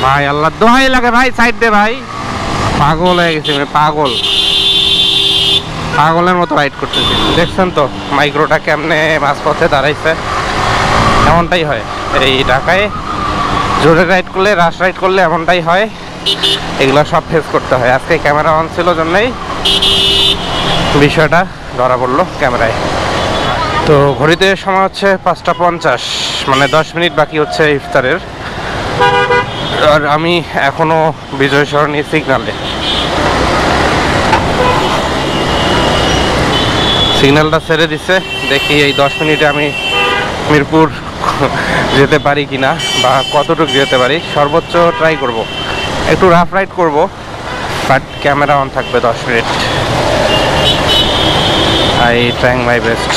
ভাই আল্লাহ দোহাই লাগে ভাই, সাইড দে ভাই। পাগল হয়ে গেছি, পাগলের মতো রাইড করতেছি। দেখছেন তো মাইক্রোটা কেমনে মাঝপথে দাঁড়াইছে। এমনটাই হয় এই ঢাকায়, জোরে রাইড করলে, রাশ রাইড করলে এমনটাই হয়। এগুলো সব ফেস করতে হয়। আজকে ক্যামেরা অন ছিল জন্যই বিষয়টা ধরা পড়লো ক্যামেরায়। তো ঘড়িতে সময় হচ্ছে 5টা 50, মানে 10 মিনিট বাকি হচ্ছে ইফতারের। আর আমি এখনো বিজয় সরণি সিগন্যালটা ছেড়ে দিছে। দেখি এই 10 মিনিটে আমি মিরপুর যেতে পারি কিনা, বা কতটুকু যেতে পারি। সর্বোচ্চ ট্রাই করব, একটু রাফ রাইড করব, বাট ক্যামেরা অন থাকবে 10 minute. I trying my best.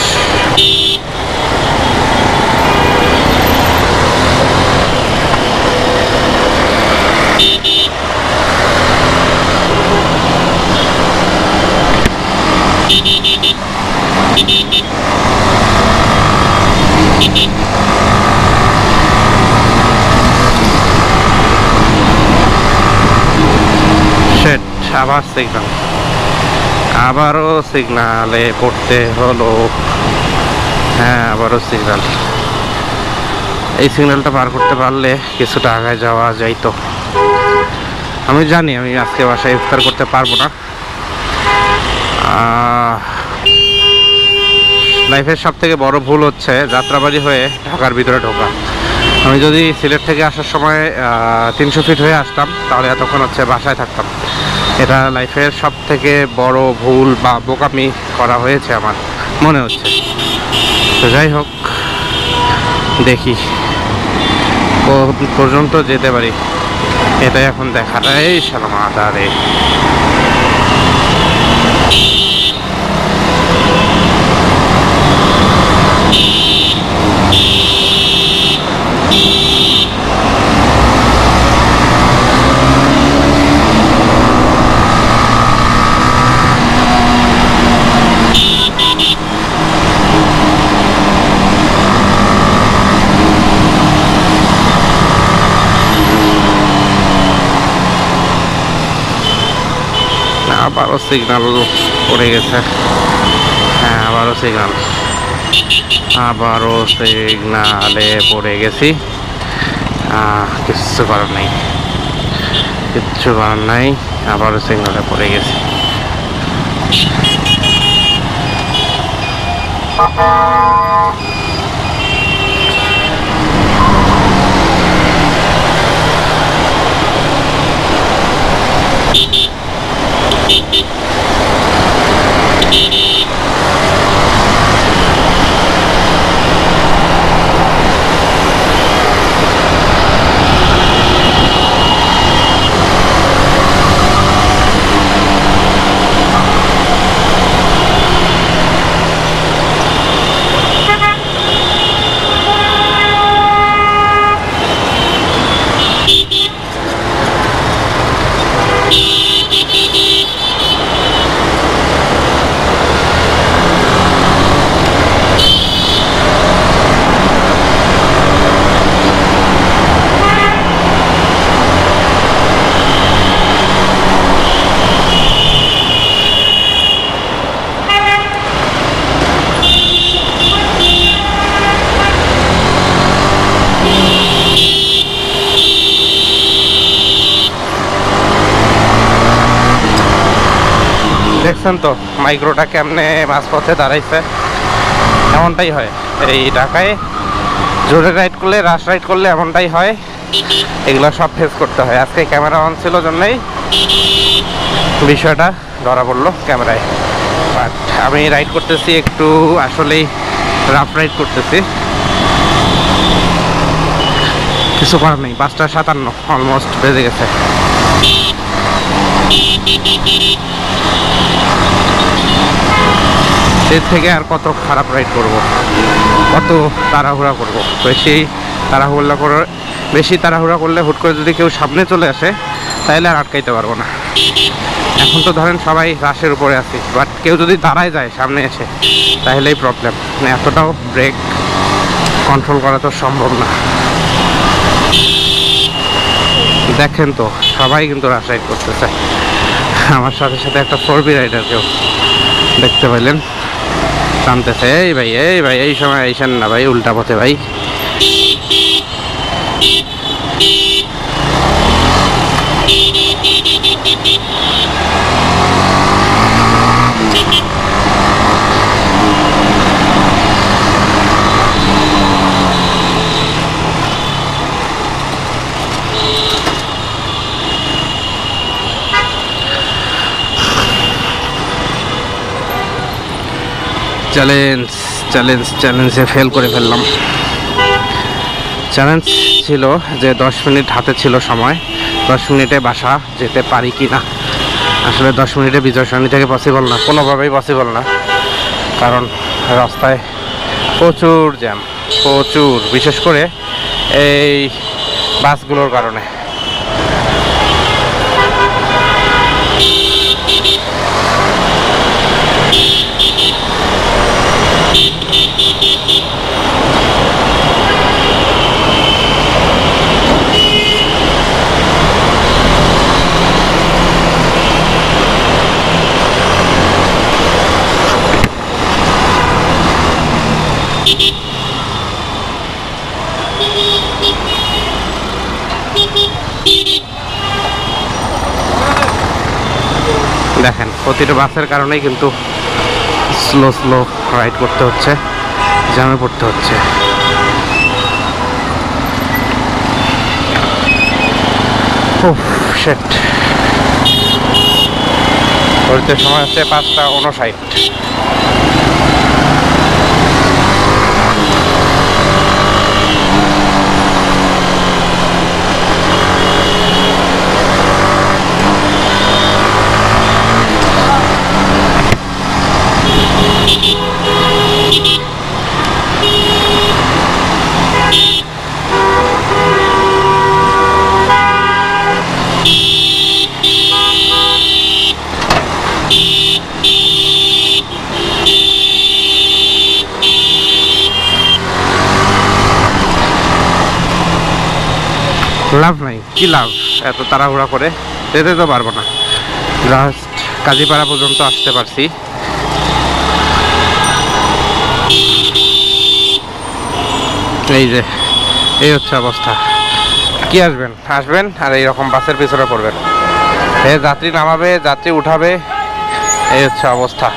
আবার সিগন্যাল, আবারও সিগনালে পড়তে হলো। হ্যাঁ, আবারও সিগন্যাল। এই সিগন্যালটা পার করতে পারলে কিছুটা আগায় যাওয়া যাইতো। আমি জানি আমি আজকে বাসায় ইফতার করতে পারবো না। লাইফের সব থেকে বড় ভুল হচ্ছে যাত্রাবাড়ি হয়ে ঢাকার ভিতরে ঢোকা। আমি যদি সিলেট থেকে আসার সময় 300 ফিট হয়ে আসতাম, তাহলে এতক্ষণ হচ্ছে বাসায় থাকতাম। এটা লাইফের সব থেকে বড় ভুল বা বোকামি করা হয়েছে আমার মনে হচ্ছে। তো যাই হোক, দেখি পর্যন্ত যেতে পারি, এটাই এখন দেখাটা। এই সালাম আদারে আবারও সিগন্যাল পড়ে গেছে। হ্যাঁ, আবারও সিগনালে পড়ে গেছি। কিচ্ছু করার নাই, আবারও সিগনালে পড়ে গেছি। দেখছেন তো মাইক্রোটা কেমনে মাঝপথে দাঁড়াইছে। এমনটাই হয় এই ঢাকায়, জোরে রাইড করলে, রাশ রাইড করলে এমনটাই হয়। এগুলো সব ফেস করতে হয়। আজকে ক্যামেরা অন ছিল জন্যই বিষয়টা ধরা পড়লো ক্যামেরায়। বাট আমি রাইড করতেছি একটু, আসলেই রাফ রাইড করতেছি। কিছু করার নেই। 5টা 57 অলমোস্ট বেজে গেছে। এর থেকে আর কত খারাপ রাইড করব, কত তাড়াহুড়া করব। বেশি তাড়াহুড়া করলে হুট করে যদি কেউ সামনে চলে আসে, তাহলে আর আটকাইতে পারবো না। এখন তো ধরেন সবাই রাশের উপরে আছি, বাট কেউ যদি দাঁড়ায় যায় সামনে এসে, তাহলেই প্রবলেম। এতটাও ব্রেক কন্ট্রোল করা তো সম্ভব না। দেখেন তো সবাই কিন্তু রাশ রাইড করতেছে, আমার সাথে সাথে একটা 4B রাইডারকেও দেখতে পাইলেন টানতেছে। এই ভাই এই সময় আইসেন না ভাই, উল্টা পথে ভাই। চ্যালেঞ্জে ফেল করে ফেললাম। চ্যালেঞ্জ ছিল যে 10 মিনিট হাতে ছিল সময়, 10 মিনিটে বাসা যেতে পারি কি না। আসলে 10 মিনিটে বিজয়সরণী থেকে পসিবল না, কোনোভাবেই পসিবল না, কারণ রাস্তায় প্রচুর জ্যাম, প্রচুর, বিশেষ করে এই বাসগুলোর কারণে। দেখেন প্রতিটা বাসের কারণেই কিন্তু স্লো রাইড করতে হচ্ছে, জ্যামে পড়তে হচ্ছে। শিট, ঘড়িতে সময় হচ্ছে 5টা 59। লাভ নাই, কি লাভ এত তাড়াহুড়া করে, যেতে তো পারবো না। জাস্ট কাজীপাড়া পর্যন্ত আসতে পারছি। এই যে এই হচ্ছে অবস্থা। কি আসবেন আর এইরকম বাসের পিছনে পড়বেন, এ যাত্রী নামাবে, যাত্রী উঠাবে, এই হচ্ছে অবস্থা।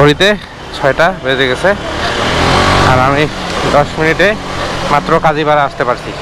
ঘড়িতে 6টা বেজে গেছে আর আমি 10 মিনিটে মাত্র কাজীপাড়া আসতে পারছি।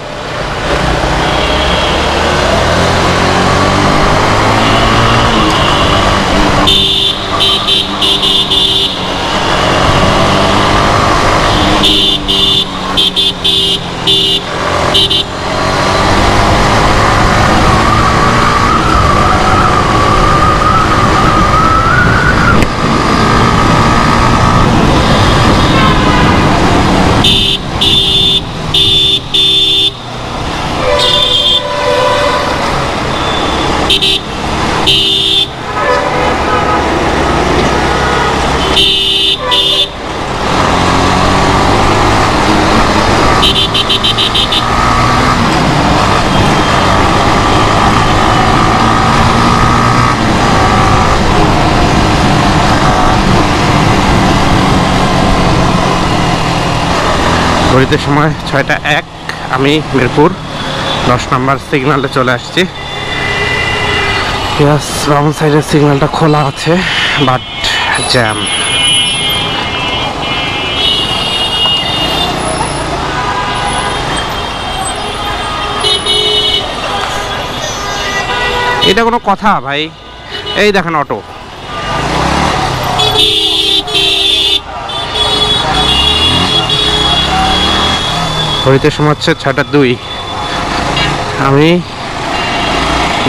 ঘড়িতে সময় 6টা 1। আমি মিরপুর 10 নম্বর সিগনালে চলে আসছি। ইয়াস, বাম সাইডের সিগন্যালটা খোলা আছে, বাট জ্যাম। এটা কোনো কথা ভাই? এই দেখেন অটো, ঘড়িতে সময় হচ্ছে 6টা 2। আমি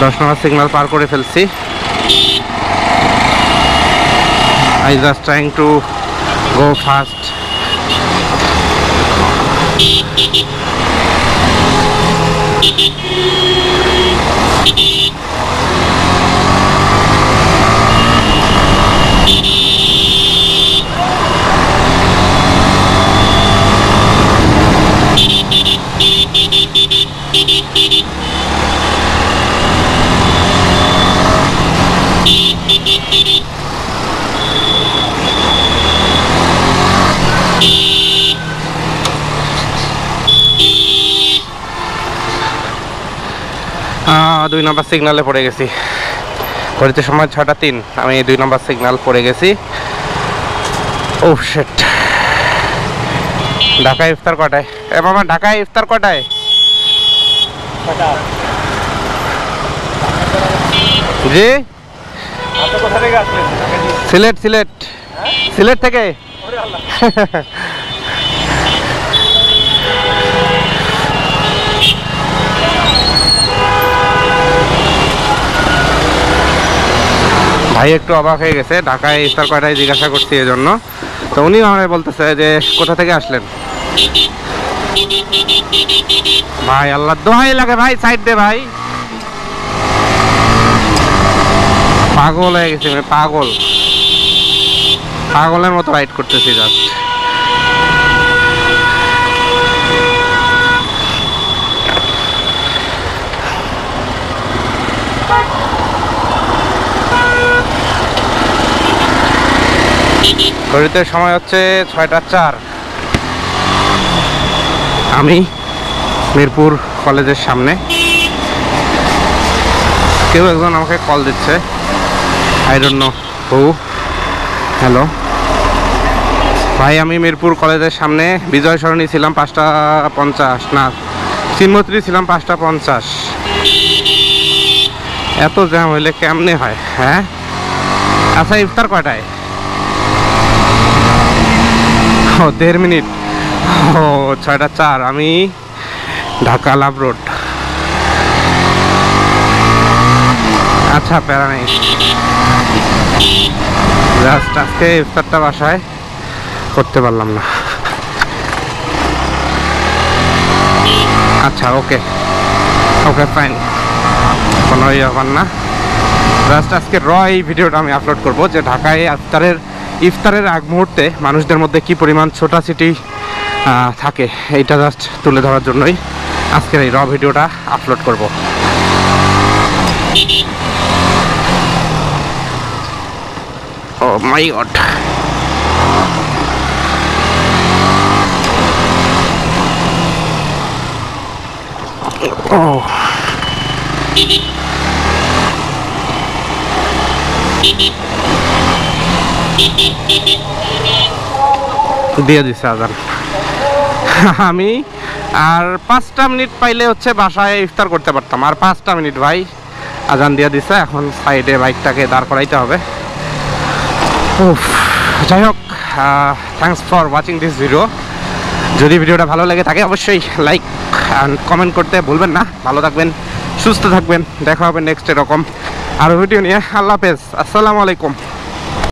10 নম্বর সিগন্যাল পার করে ফেলছি। I just trying to go fast. 2 নম্বর সিগনালে পড়ে গেছি। ঘড়িতে সময় 6:03, আমি 2 নম্বর সিগন্যাল পড়ে গেছি। ও শিট। ঢাকায় ইফতার কটায়? এ মামা, ঢাকায় ইফতার কটায়? জি, সিলেট। সিলেট থেকে। ভাই একটু অবাক হয়ে গেছে, ঢাকায় ইফতার কয়টায় জিজ্ঞাসা করছি এই জন্য। তো উনি আমাকে বলতেছে যে কোথা থেকে আসলেন। ভাই আল্লাহ দোহাই লাগে ভাই, সাইড দে ভাই। পাগল হয়ে গেছি, পাগলের মতো রাইড করতেছি জাস্ট। ঘড়িতে সময় হচ্ছে 6:04। আমি মিরপুর কলেজের সামনে। কেউ একজন আমাকে কল দিচ্ছে, I don't know who. Hello ভাই, আমি মিরপুর কলেজের সামনে। বিজয় সরণি ছিলাম 5:50, না চিন্মত্রী ছিলাম 5:50। এত জ্যাম হইলে কেমনে হয়? হ্যাঁ আচ্ছা, ইফতার কয়টায়? ও 1.5 মিনিট। ও 6:04। আমি ঢাকা লাভ রোড। আচ্ছা, প্যারা নেই। জাস্ট আজকে ইফতারটা বাসায় করতে পারলাম না। আচ্ছা, ওকে ফাইন, কোনো ব্যাপার না। জাস্ট আজকে এই ভিডিওটা আমি আপলোড করব যে ঢাকায় ইফতারের আগ মুহূর্তে মানুষদের মধ্যে কি পরিমাণ ছোটাছুটি থাকে, এইটা জাস্ট তুলে ধরার জন্যই আজকের এই ভিডিওটা আপলোড করব। ও মাই গড। ও দিয়ে দিছে আজান। আমি আর 5টা মিনিট পাইলে হচ্ছে বাসায় ইফতার করতে পারতাম। আর 5টা মিনিট ভাই, আজান দিয়ে দিছে। এখন সাইডে বাইকটাকে দাঁড় করাইতে হবে। যাই হোক, thanks for watching this video. যদি ভিডিওটা ভালো লাগে থাকে অবশ্যই লাইক অ্যান্ড কমেন্ট করতে ভুলবেন না। ভালো থাকবেন, সুস্থ থাকবেন। দেখা হবে নেক্সট এরকম আরও ভিডিও নিয়ে। আল্লাহ হাফেজ, আসসালামু আলাইকুম।